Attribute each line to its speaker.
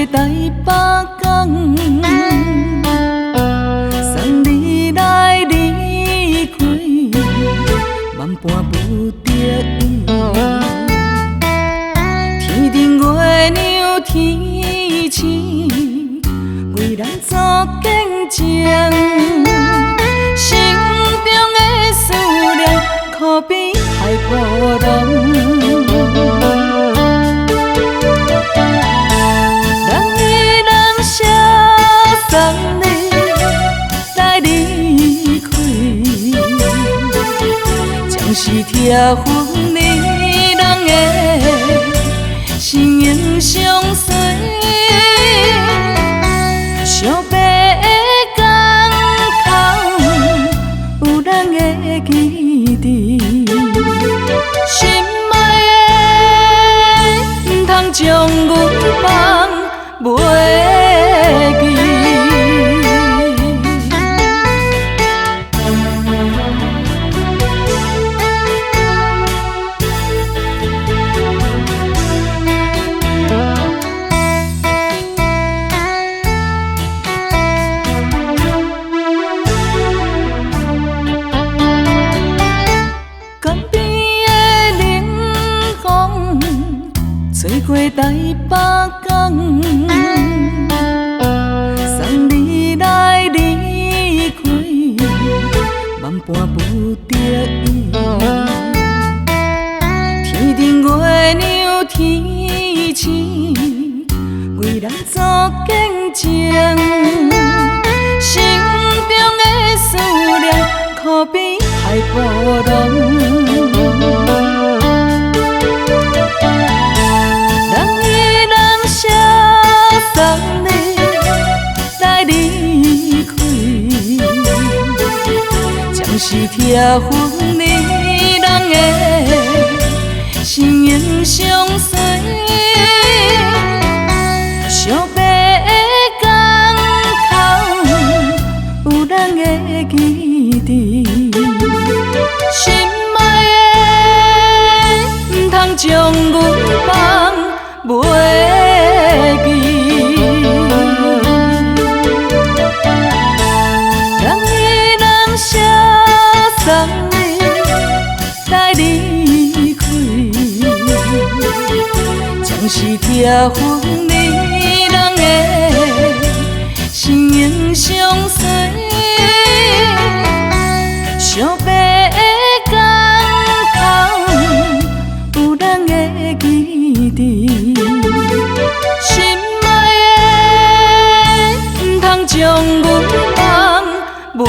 Speaker 1: 台北港，送你来离开，万般不得已。天顶月亮天星，为咱做见证。心中的思念，可比海波浪。是贴份你人的心影相随，相白的港口有咱的基地，心爱的不通将阮放袂记。吹过台北港，送你来离开，万般不得已。天顶月亮天星，为咱做见证。心中的思念，可比海波浪。是贴份你人的心影相随，相白的港口有咱的基地，心爱的不通将阮放袂记。是贴份你人的心影相随，相白的港口有咱的基地，心爱的不通将阮放袂